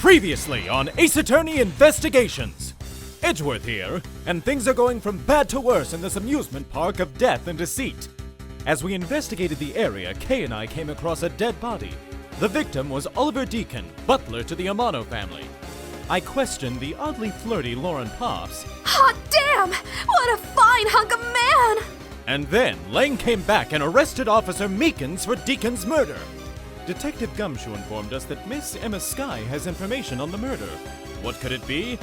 Previously on Ace Attorney Investigations. Edgeworth here, and things are going from bad to worse in this amusement park of death and deceit. As we investigated the area, Kay and I came across a dead body. The victim was Oliver Deacon, butler to the Amano family. I questioned the oddly flirty Lauren Pops. Hot damn! What a fine hunk of man! And then Lang came back and arrested Officer Meekins for Deacon's murder. Detective Gumshoe informed us that Miss Ema Skye has information on the murder. What could it be?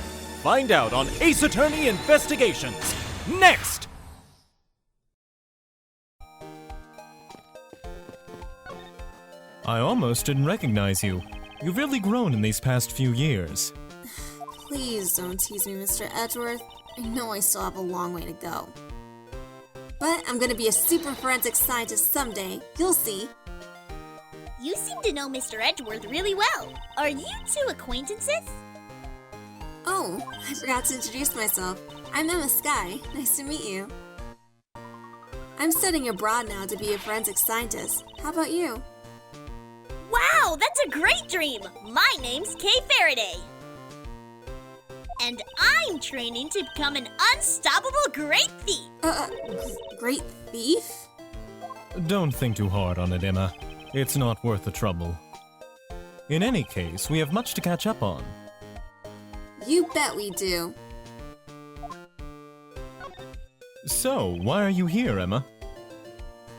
Find out on Ace Attorney Investigations. Next! I almost didn't recognize you. You've really grown in these past few years. Please don't tease me, Mr. Edgeworth. I know I still have a long way to go. But I'm gonna be a super forensic scientist someday. You'll see. You seem to know Mr. Edgeworth really well. Are you two acquaintances? Oh, I forgot to introduce myself. I'm Ema Skye. Nice to meet you. I'm studying abroad now to be a forensic scientist. How about you? Wow, that's a great dream! My name's Kay Faraday. And I'm training to become an unstoppable great thief! Great thief? Don't think too hard on it, Emma. It's not worth the trouble. In any case, we have much to catch up on. You bet we do. So, why are you here, Emma?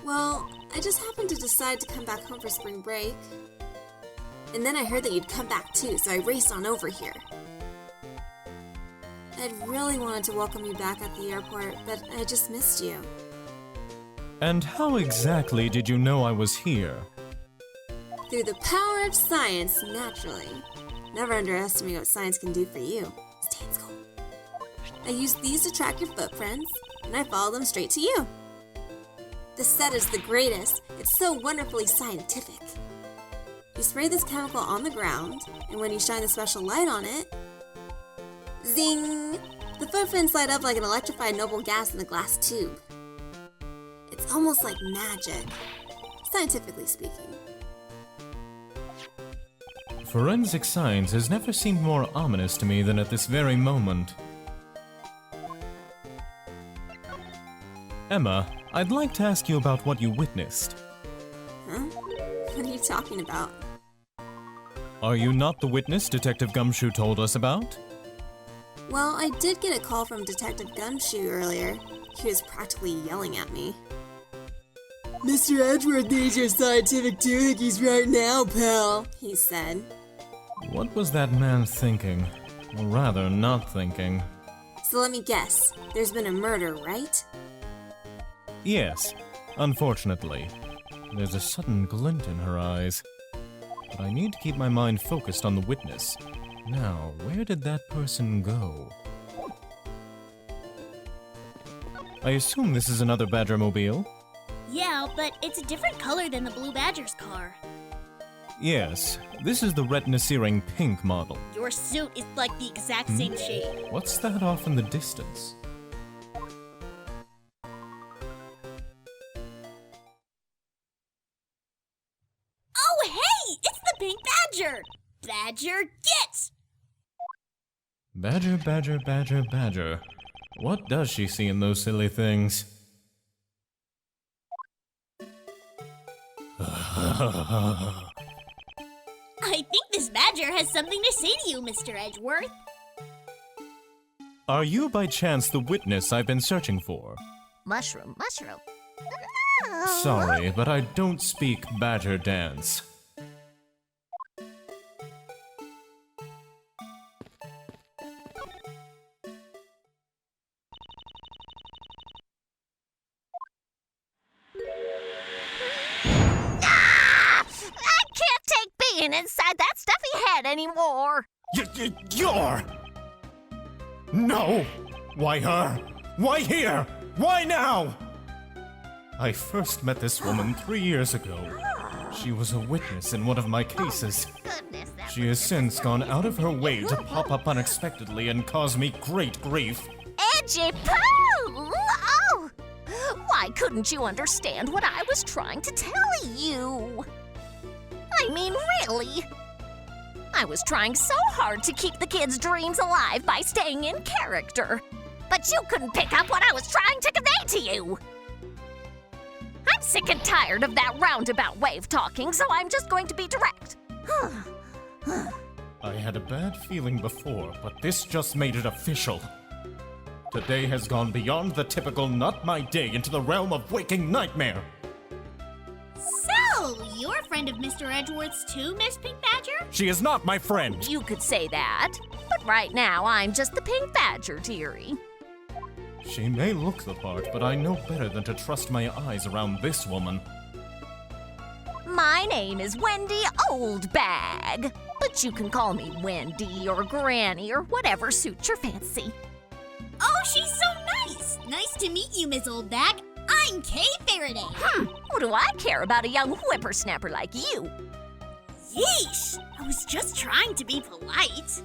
Well, I just happened to decide to come back home for spring break. And then I heard that you'd come back too, so I raced on over here. I'd really wanted to welcome you back at the airport, but I just missed you. And how exactly did you know I was here? Through the power of science, naturally. Never underestimate what science can do for you. Stay in school. I used these to track your footprints, and I followed them straight to you. The set is the greatest. It's so wonderfully scientific. You spray this chemical on the ground, and when you shine the special light on it, zing! The footprints light up like an electrified noble gas in a glass tube. It's almost like magic, scientifically speaking. Forensic science has never seemed more ominous to me than at this very moment. Emma, I'd like to ask you about what you witnessed. Huh? What are you talking about? Are you not the witness Detective Gumshoe told us about? Well, I did get a call from Detective Gumshoe earlier. He was practically yelling at me. Mr. Edgeworth needs your scientific doohickeys right now, pal, he said. What was that man thinking? Or rather, not thinking. So let me guess. There's been a murder, right? Yes, unfortunately. There's a sudden glint in her eyes. But I need to keep my mind focused on the witness. Now, where did that person go? I assume this is another Badgermobile? Yeah, but it's a different color than the Blue Badger's car. Yes, this is the retina-searing pink model. Your suit is like the exact same shade. What's that off in the distance? Oh, hey! It's the Pink Badger! Badger, get! Badger, badger, badger, badger. What does she see in those silly things? I think this badger has something to say to you, Mr. Edgeworth. Are you by chance the witness I've been searching for? Mushroom, mushroom. Sorry, but I don't speak badger dance. Inside that stuffy head anymore. You're... No! Why her? Why here? Why now? I first met this woman 3 years ago. She was a witness in one of my cases. Goodness, She has since gone out of her way to pop up unexpectedly and cause me great grief. Edgy poo! Oh! Why couldn't you understand what I was trying to tell you? I mean, really? I was trying so hard to keep the kids' dreams alive by staying in character. But you couldn't pick up what I was trying to convey to you. I'm sick and tired of that roundabout way of talking, so I'm just going to be direct. I had a bad feeling before, but this just made it official. Today has gone beyond the typical not my day into the realm of waking nightmare. So, you're a friend of Mr. Edgeworth's too, Miss Pink Badger? She is not my friend. You could say that, but right now I'm just the Pink Badger, dearie. She may look the part, but I know better than to trust my eyes around this woman. My name is Wendy Oldbag, but you can call me Wendy or Granny or whatever suits your fancy. Oh, she's so nice! Nice to meet you, Miss Oldbag. I'm Kay Faraday. What do I care about a young whippersnapper like you? Yeesh! I was just trying to be polite.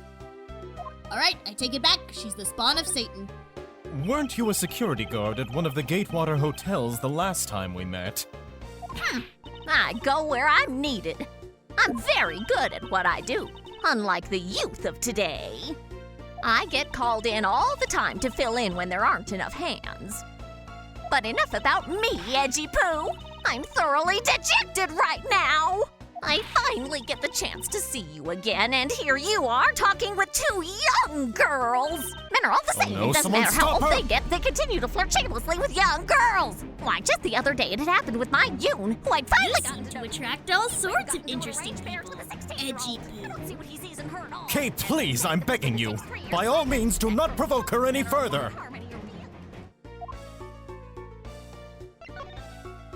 Alright, I take it back. She's the spawn of Satan. Weren't you a security guard at one of the Gatewater hotels the last time we met? I go where I'm needed. I'm very good at what I do, unlike the youth of today. I get called in all the time to fill in when there aren't enough hands. But enough about me, Edgy Poo. I'm thoroughly dejected right now. I finally get the chance to see you again, and here you are talking with two young girls. Men are all the same. no, It doesn't someone matter how stop old her. they get, they continue to flirt shamelessly with young girls. Why, just the other day it had happened with my Yoon, who I'd finally You seem to attract all sorts of interesting people. Edgy Poo. Kay, please, I'm begging you. By all means, do not provoke her any further.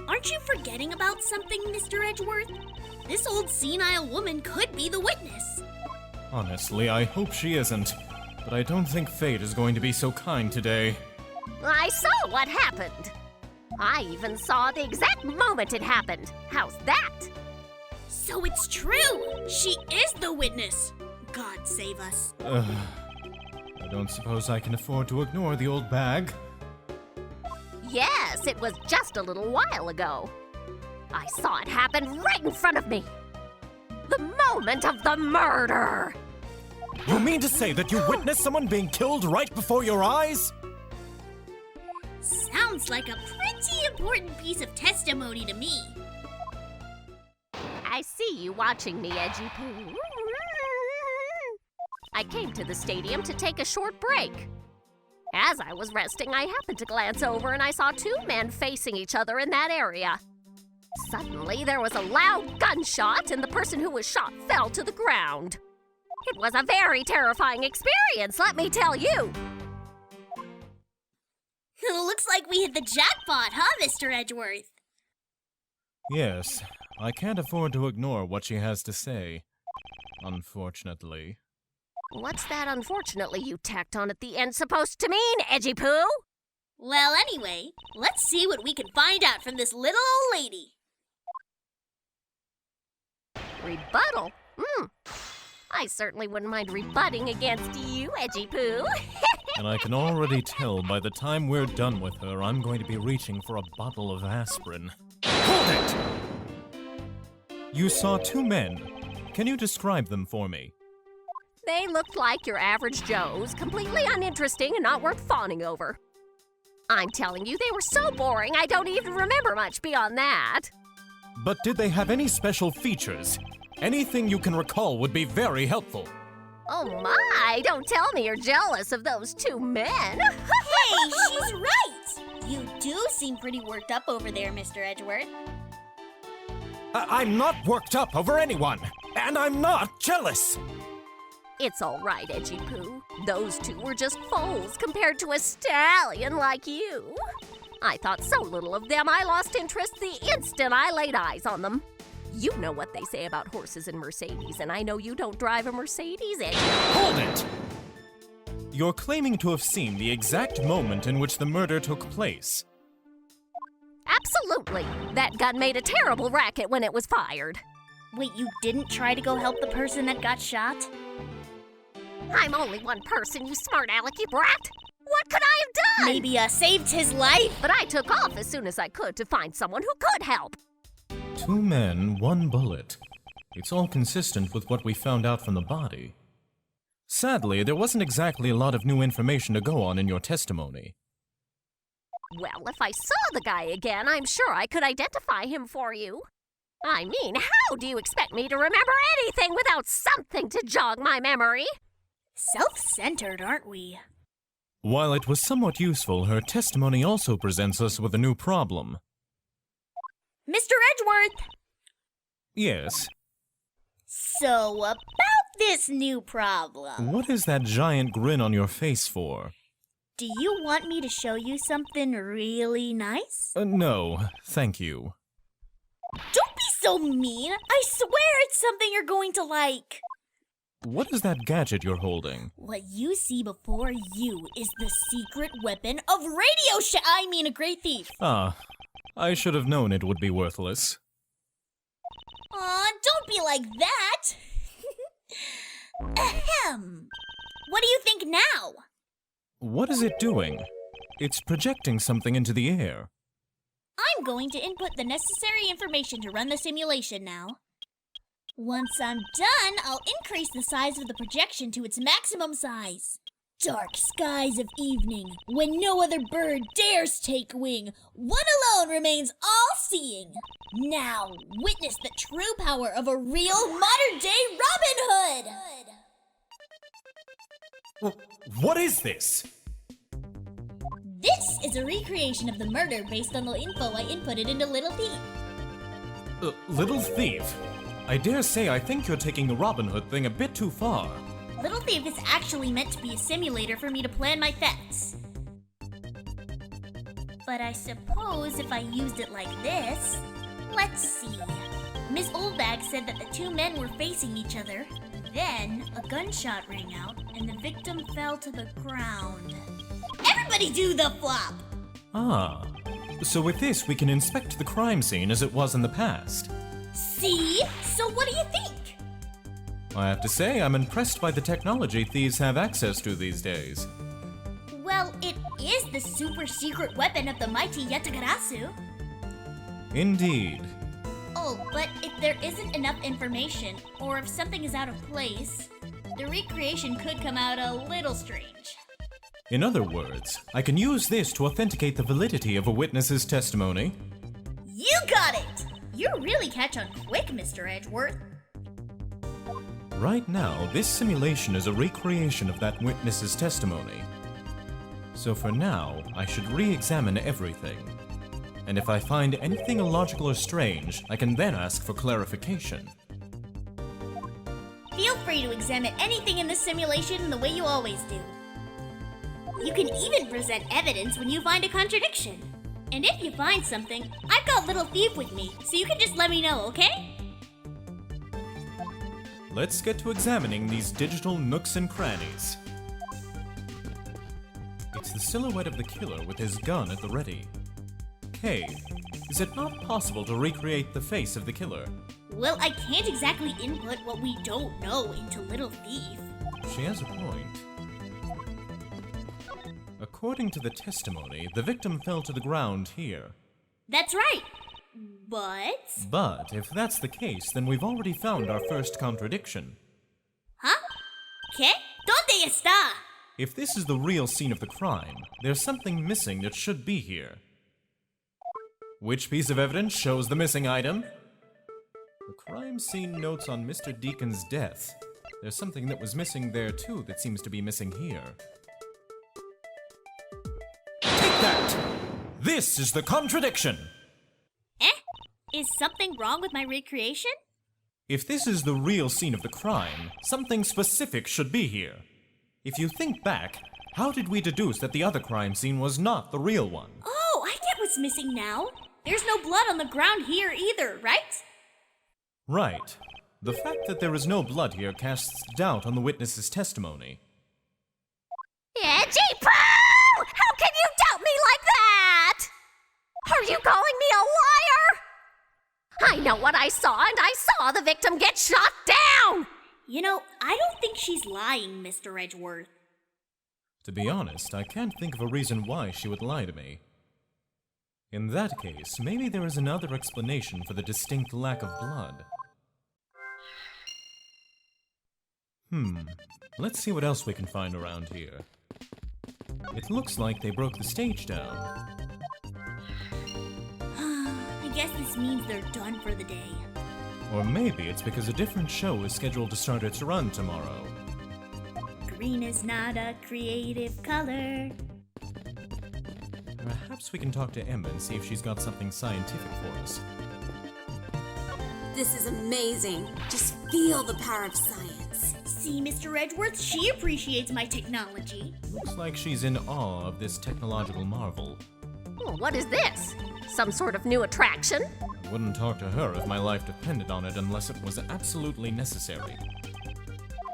Aren't you forgetting about something, Mr. Edgeworth? This old senile woman could be the witness. Honestly, I hope she isn't. But I don't think fate is going to be so kind today. I saw what happened. I even saw the exact moment it happened. How's that? So it's true! She is the witness! God save us. I don't suppose I can afford to ignore the old bag. Yes, it was just a little while ago. I saw it happen right in front of me. The moment of the murder! You mean to say that you witnessed someone being killed right before your eyes? Sounds like a pretty important piece of testimony to me. I see you watching me, Edgy Poo. I came to the stadium to take a short break. As I was resting, I happened to glance over and I saw two men facing each other in that area. Suddenly, there was a loud gunshot and the person who was shot fell to the ground. It was a very terrifying experience, let me tell you. Looks like we hit the jackpot, huh, Mr. Edgeworth? Yes, I can't afford to ignore what she has to say. Unfortunately. What's that unfortunately you tacked on at the end supposed to mean, Edgy Poo? Well, anyway, let's see what we can find out from this little old lady. Rebuttal? I certainly wouldn't mind rebutting against you, Edgy Poo. And I can already tell by the time we're done with her, I'm going to be reaching for a bottle of aspirin. Hold it! You saw two men. Can you describe them for me? They looked like your average Joes, completely uninteresting and not worth fawning over. I'm telling you, they were so boring I don't even remember much beyond that. But did they have any special features? Anything you can recall would be very helpful. Oh my, don't tell me you're jealous of those two men. Hey, she's right! You do seem pretty worked up over there, Mr. Edgeworth. I'm not worked up over anyone, and I'm not jealous. It's all right, Edgy Poo. Those two were just foals compared to a stallion like you. I thought so little of them, I lost interest the instant I laid eyes on them. You know what they say about horses and Mercedes, and I know you don't drive a Mercedes, Edgy. Hold it! You're claiming to have seen the exact moment in which the murder took place. Absolutely. That gun made a terrible racket when it was fired. Wait, you didn't try to go help the person that got shot? I'm only one person, you smart alecky brat. What could I have done? Maybe saved his life? But I took off as soon as I could to find someone who could help. 2 men, 1 bullet. It's all consistent with what we found out from the body. Sadly, there wasn't exactly a lot of new information to go on in your testimony. Well, if I saw the guy again, I'm sure I could identify him for you. I mean, how do you expect me to remember anything without something to jog my memory? Self-centered, aren't we? While it was somewhat useful, her testimony also presents us with a new problem. Mr. Edgeworth! Yes. So, about this new problem. What is that giant grin on your face for? Do you want me to show you something really nice? No, thank you. Don't be so mean! I swear it's something you're going to like! What is that gadget you're holding? What you see before you is the secret weapon of Radio Sham. I mean, a great thief. Ah, I should have known it would be worthless. Aw, don't be like that! Ahem. What do you think now? What is it doing? It's projecting something into the air. I'm going to input the necessary information to run the simulation now. Once I'm done, I'll increase the size of the projection to its maximum size. Dark skies of evening, when no other bird dares take wing, one alone remains all-seeing. Now, witness the true power of a real modern-day Robin Hood! What is this? This is a recreation of the murder based on the info I inputted into Little Thief. Little Thief? I dare say I think you're taking the Robin Hood thing a bit too far. Little Thief is actually meant to be a simulator for me to plan my thefts. But I suppose if I used it like this... Let's see. Miss Oldbag said that the two men were facing each other. Then, a gunshot rang out, and the victim fell to the ground. Everybody do the flop! Ah, so with this we can inspect the crime scene as it was in the past. See? So what do you think? I have to say, I'm impressed by the technology thieves have access to these days. Well, it is the super secret weapon of the mighty Yatagarasu. Indeed. Oh, but if there isn't enough information, or if something is out of place, the recreation could come out a little strange. In other words, I can use this to authenticate the validity of a witness's testimony. You got it! You really catch on quick, Mr. Edgeworth. Right now, this simulation is a recreation of that witness's testimony. So for now, I should re-examine everything. And if I find anything illogical or strange, I can then ask for clarification. Feel free to examine anything in this simulation in the way you always do. You can even present evidence when you find a contradiction. And if you find something, I've got Little Thief with me, so you can just let me know, okay? Let's get to examining these digital nooks and crannies. It's the silhouette of the killer with his gun at the ready. Kay, is it not possible to recreate the face of the killer? Well, I can't exactly input what we don't know into Little Thief. She has a point. According to the testimony, the victim fell to the ground here. That's right. But if that's the case, then we've already found our first contradiction. Huh? ¿Qué? ¿Dónde está? If this is the real scene of the crime, there's something missing that should be here. Which piece of evidence shows the missing item? The crime scene notes on Mr. Deacon's death. There's something that was missing there too that seems to be missing here. Take that! This is the contradiction! Is something wrong with my recreation? If this is the real scene of the crime, something specific should be here. If you think back, how did we deduce that the other crime scene was not the real one? Oh, I get what's missing now. There's no blood on the ground here either, right? Right. The fact that there is no blood here casts doubt on the witness's testimony. Edgy Poo! How can you doubt me like that? Are you calling me a liar? I know what I saw, and I saw the victim get shot down! You know, I don't think she's lying, Mr. Edgeworth. To be honest, I can't think of a reason why she would lie to me. In that case, maybe there is another explanation for the distinct lack of blood. Let's see what else we can find around here. It looks like they broke the stage down. I guess this means they're done for the day. Or maybe it's because a different show is scheduled to start its run tomorrow. Green is not a creative color. Perhaps we can talk to Emma and see if she's got something scientific for us. This is amazing. Just feel the power of science. See, Mr. Edgeworth, she appreciates my technology. Looks like she's in awe of this technological marvel. Oh, what is this? Some sort of new attraction? I wouldn't talk to her if my life depended on it unless it was absolutely necessary.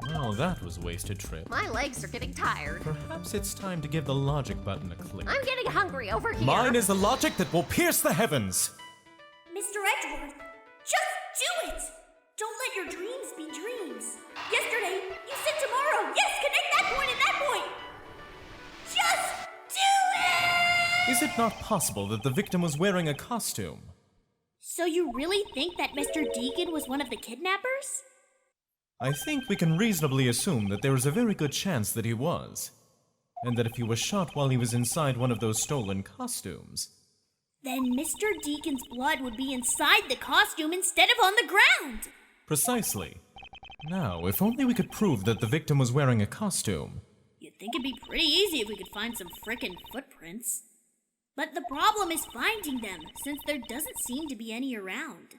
Well, that was a wasted trip. My legs are getting tired. Perhaps it's time to give the logic button a click. I'm getting hungry over here. Mine is the logic that will pierce the heavens! Mr. Edgeworth, just do it! Don't let your dreams be dreams. Yesterday, you said tomorrow. Yes, connect that point and that point. Just do it! Is it not possible that the victim was wearing a costume? So you really think that Mr. Deacon was one of the kidnappers? I think we can reasonably assume that there is a very good chance that he was. And that if he was shot while he was inside one of those stolen costumes... Then Mr. Deacon's blood would be inside the costume instead of on the ground! Precisely. Now, if only we could prove that the victim was wearing a costume. You'd think it'd be pretty easy if we could find some frickin' footprints. But the problem is finding them, since there doesn't seem to be any around.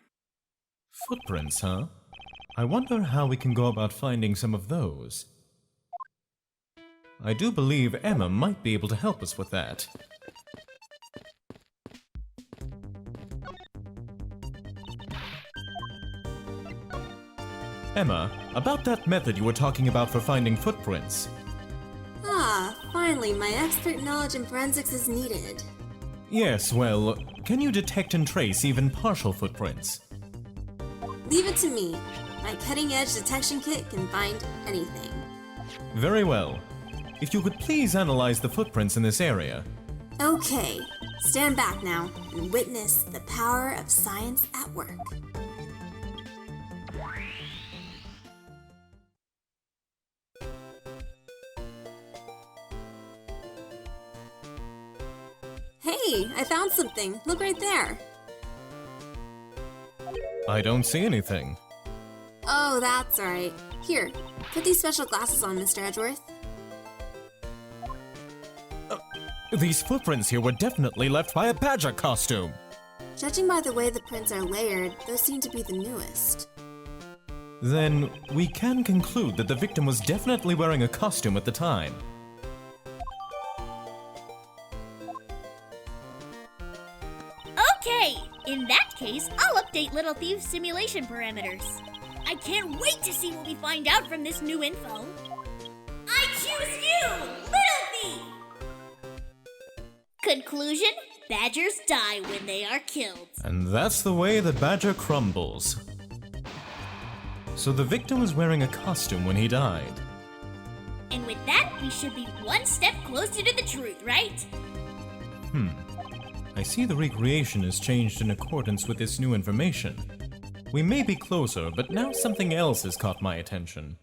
Footprints, huh? I wonder how we can go about finding some of those. I do believe Emma might be able to help us with that. Emma, about that method you were talking about for finding footprints. Ah, finally, my expert knowledge in forensics is needed. Yes, well, can you detect and trace even partial footprints? Leave it to me. My cutting-edge detection kit can find anything. Very well. If you could please analyze the footprints in this area. Okay, stand back now and witness the power of science at work. Hey, I found something. Look right there. I don't see anything. Oh, that's alright. Here, put these special glasses on, Mr. Edgeworth. These footprints here were definitely left by a badger costume. Judging by the way the prints are layered, those seem to be the newest. Then we can conclude that the victim was definitely wearing a costume at the time. Okay, in that case, I'll update Little Thief's simulation parameters. I can't wait to see what we find out from this new info. I choose you, Little Thief! Conclusion, badgers die when they are killed. And that's the way the badger crumbles. So the victim was wearing a costume when he died. And with that, we should be one step closer to the truth, right? I see the recreation has changed in accordance with this new information. We may be closer, but now something else has caught my attention.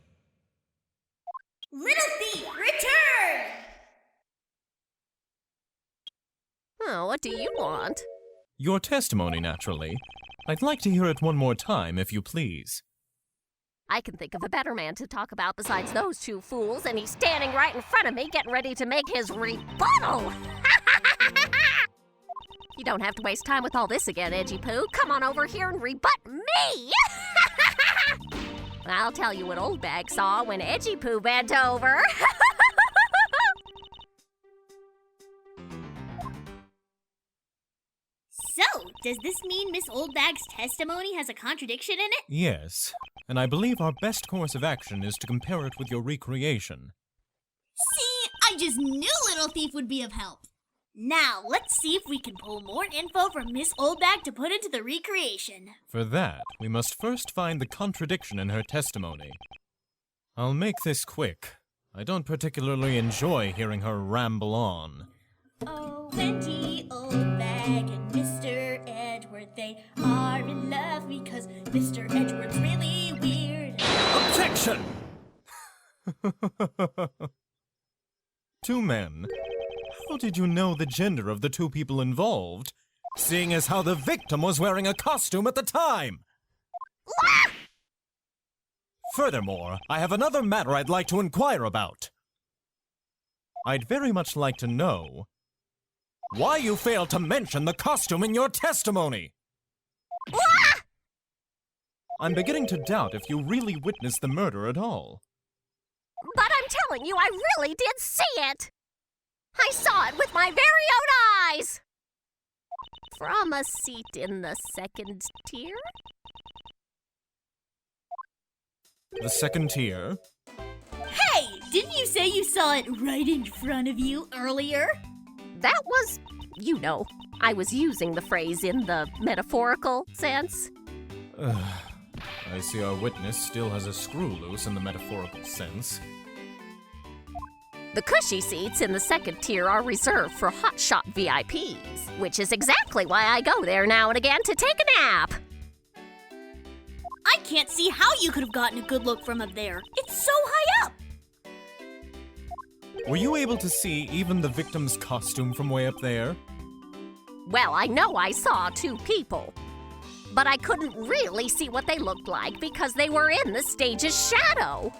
Little Thief, return! Oh, what do you want? Your testimony, naturally. I'd like to hear it one more time, if you please. I can think of a better man to talk about besides those two fools, and he's standing right in front of me getting ready to make his rebuttal! You don't have to waste time with all this again, Edgy Poo. Come on over here and rebut me! I'll tell you what Oldbag saw when Edgy Poo bent over. So, does this mean Miss Oldbag's testimony has a contradiction in it? Yes, and I believe our best course of action is to compare it with your recreation. See, I just knew Little Thief would be of help. Now, let's see if we can pull more info from Miss Oldbag to put into the recreation. For that, we must first find the contradiction in her testimony. I'll make this quick. I don't particularly enjoy hearing her ramble on. Oh, Wendy, Oldbag, and Mr. Edgeworth, they are in love because Mr. Edgeworth's really weird. Objection! Two men? How did you know the gender of the two people involved, seeing as how the victim was wearing a costume at the time? Furthermore, I have another matter I'd like to inquire about. I'd very much like to know why you failed to mention the costume in your testimony. I'm beginning to doubt if you really witnessed the murder at all. But I'm telling you, I really did see it! I saw it with my very own eyes! From a seat in the second tier? The second tier? Hey! Didn't you say you saw it right in front of you earlier? That was, you know, I was using the phrase in the metaphorical sense. I see our witness still has a screw loose in the metaphorical sense. The cushy seats in the second tier are reserved for hotshot VIPs, which is exactly why I go there now and again to take a nap. I can't see how you could have gotten a good look from up there. It's so high up! Were you able to see even the victim's costume from way up there? Well, I know I saw two people, but I couldn't really see what they looked like because they were in the stage's shadow.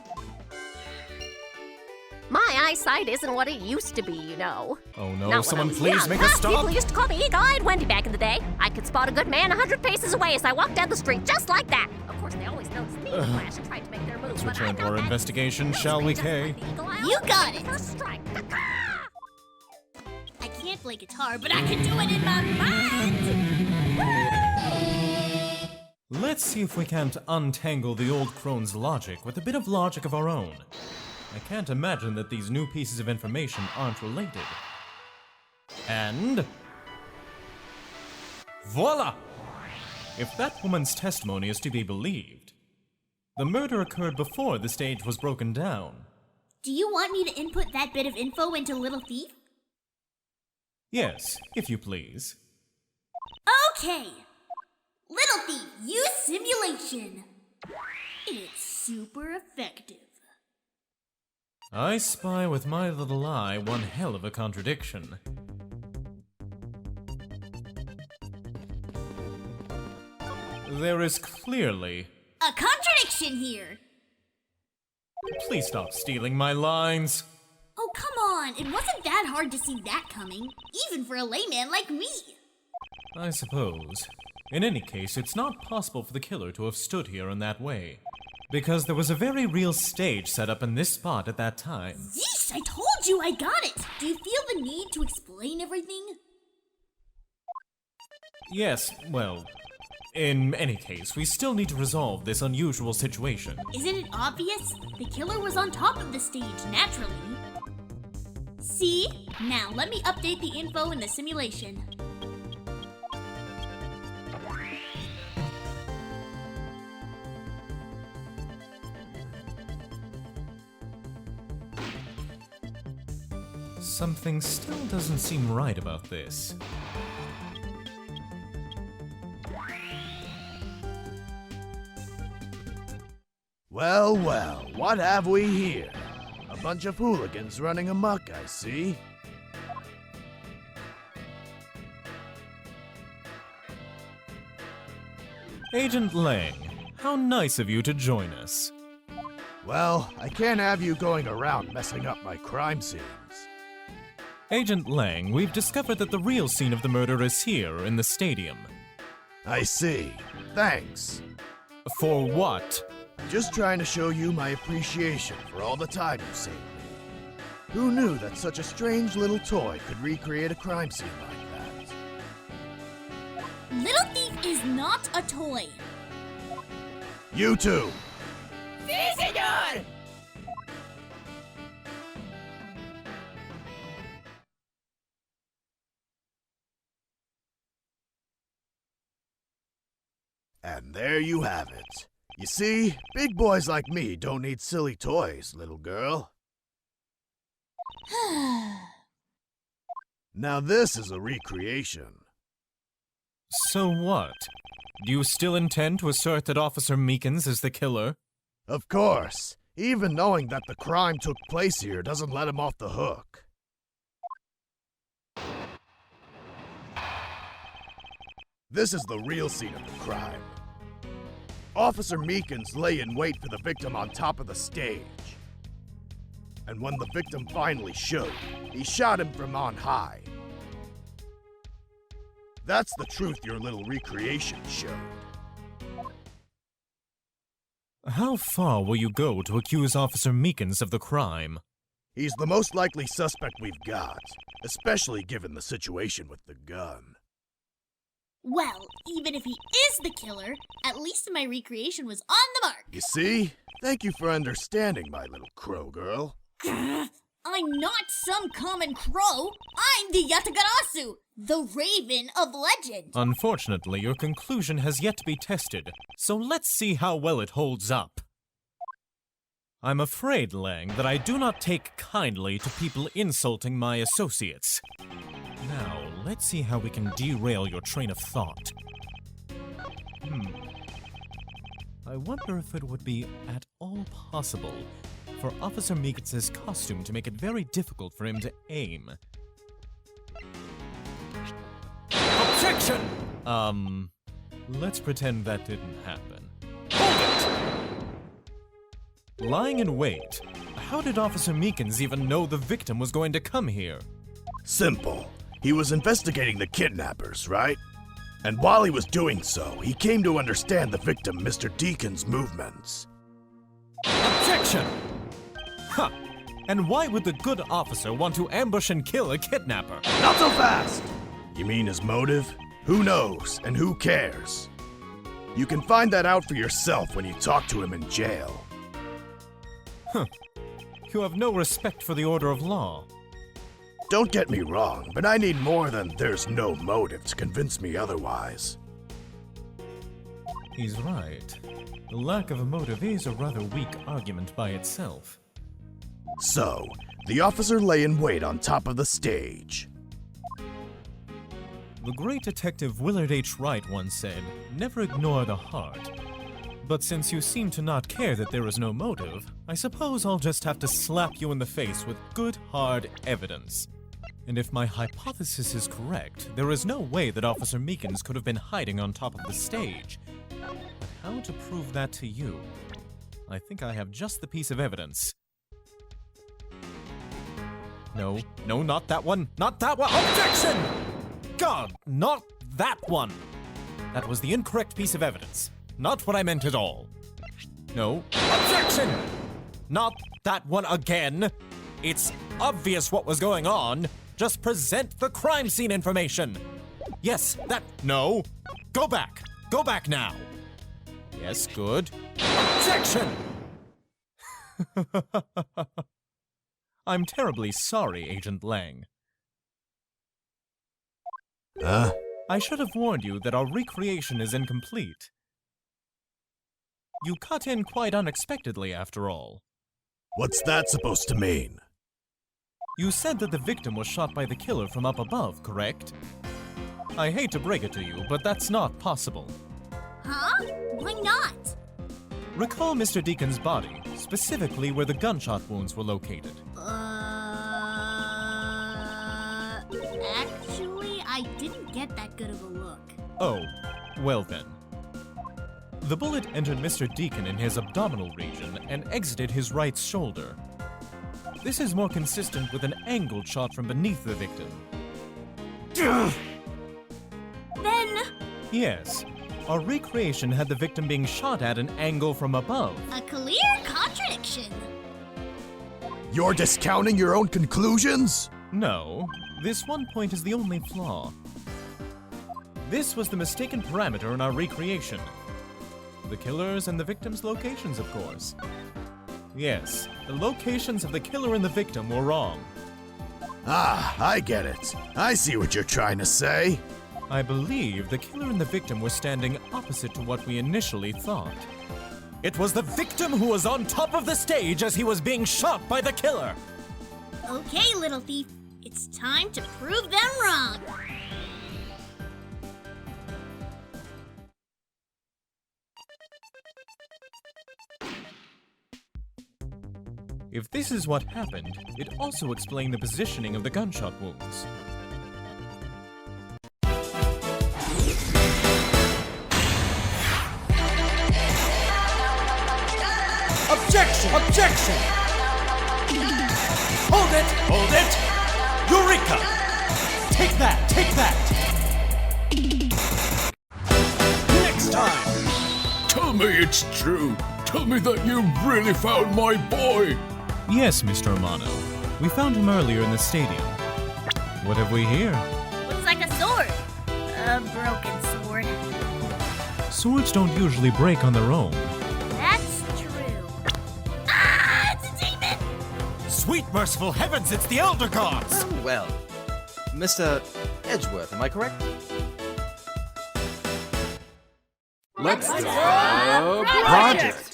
My eyesight isn't what it used to be, you know. Oh no, Not someone when I was please young. make a stop! People used to call me Eagle-Eyed Wendy back in the day. I could spot a good man 100 paces away as I walked down the street, just like that. Of course, they always noticed me in the flash and tried to make their move. Let's but return I'm to not our that investigation, easy. shall we, Just Kay? like the Eagle-Eye You on got the it. First strike. I can't play guitar, but I can do it in my mind! Let's see if we can't untangle the old crone's logic with a bit of logic of our own. I can't imagine that these new pieces of information aren't related. And... voila! If that woman's testimony is to be believed, the murder occurred before the stage was broken down. Do you want me to input that bit of info into Little Thief? Yes, if you please. Okay! Little Thief, use simulation! It's super effective. I spy with my little eye one hell of a contradiction. There is clearly... A contradiction here! Please stop stealing my lines. Oh, come on! It wasn't that hard to see that coming, even for a layman like me! I suppose. In any case, it's not possible for the killer to have stood here in that way, because there was a very real stage set up in this spot at that time. Yeesh, I told you I got it! Do you feel the need to explain everything? Yes, well, in any case, we still need to resolve this unusual situation. Isn't it obvious? The killer was on top of the stage, naturally. See? Now, let me update the info in the simulation. Something still doesn't seem right about this. Well, well, what have we here? A bunch of hooligans running amok, I see. Agent Lang, how nice of you to join us. Well, I can't have you going around messing up my crime scenes. Agent Lang, we've discovered that the real scene of the murder is here in the stadium. I see. Thanks. For what? Just trying to show you my appreciation for all the time you saved me. Who knew that such a strange little toy could recreate a crime scene like that? Little Thief is not a toy. You too! Si, senor! And there you have it. You see, big boys like me don't need silly toys, little girl. Now this is a recreation. So what? Do you still intend to assert that Officer Meekins is the killer? Of course. Even knowing that the crime took place here doesn't let him off the hook. This is the real scene of the crime. Officer Meekins lay in wait for the victim on top of the stage. And when the victim finally showed, he shot him from on high. That's the truth your little recreation showed. How far will you go to accuse Officer Meekins of the crime? He's the most likely suspect we've got, especially given the situation with the gun. Well, even if he is the killer, at least my recreation was on the mark. You see? Thank you for understanding, my little crow girl. I'm not some common crow. I'm the Yatagarasu, the Raven of Legend. Unfortunately, your conclusion has yet to be tested, so let's see how well it holds up. I'm afraid, Lang, that I do not take kindly to people insulting my associates. Now, let's see how we can derail your train of thought. I wonder if it would be at all possible for Officer Meekins' costume to make it very difficult for him to aim. Objection! Let's pretend that didn't happen. Hold it! Lying in wait. How did Officer Meekins even know the victim was going to come here? Simple. He was investigating the kidnappers, right? And while he was doing so, he came to understand the victim, Mr. Deacon's movements. Objection! Huh. And why would the good officer want to ambush and kill a kidnapper? Not so fast! You mean his motive? Who knows, and who cares? You can find that out for yourself when you talk to him in jail. You have no respect for the order of law. Don't get me wrong, but I need more than there's no motive to convince me otherwise. He's right. The lack of a motive is a rather weak argument by itself. So, the officer lay in wait on top of the stage. The great detective Willard H. Wright once said, "Never ignore the heart." But since you seem to not care that there is no motive, I suppose I'll just have to slap you in the face with good, hard evidence. And if my hypothesis is correct, there is no way that Officer Meekins could have been hiding on top of the stage. But how to prove that to you? I think I have just the piece of evidence. No, not that one! Not that one! Objection! God, not that one! That was the incorrect piece of evidence. Not what I meant at all. No. Objection! Not that one again! It's obvious what was going on. Just present the crime scene information. Yes, that... No. Go back. Go back now. Yes, good. Objection! I'm terribly sorry, Agent Lang. Huh? I should have warned you that our recreation is incomplete. You cut in quite unexpectedly, after all. What's that supposed to mean? You said that the victim was shot by the killer from up above, correct? I hate to break it to you, but that's not possible. Huh? Why not? Recall Mr. Deacon's body, specifically where the gunshot wounds were located. Actually, I didn't get that good of a look. Oh, well then. The bullet entered Mr. Deacon in his abdominal region and exited his right shoulder. This is more consistent with an angled shot from beneath the victim. Then... Yes, our recreation had the victim being shot at an angle from above. a clear contradiction. You're discounting your own conclusions? No, this one point is the only flaw. This was the mistaken parameter in our recreation. The killer's and the victim's locations, of course. Yes, the locations of the killer and the victim were wrong. Ah, I get it. I see what you're trying to say. I believe the killer and the victim were standing opposite to what we initially thought. It was the victim who was on top of the stage as he was being shot by the killer! Okay, little thief. It's time to prove them wrong. If this is what happened, it also explained the positioning of the gunshot wounds. Objection! Objection! Hold it! Hold it! Eureka! Take that! Take that! Next time! Tell me it's true. Tell me that you really found my boy. Yes, Mr. Romano. We found him earlier in the stadium. What have we here? Looks like a sword. A broken sword. Swords don't usually break on their own. That's true. Ah, it's a demon! Sweet merciful heavens, it's the Elder Gods! Well, Mr. Edgeworth, am I correct? Let's go! Project!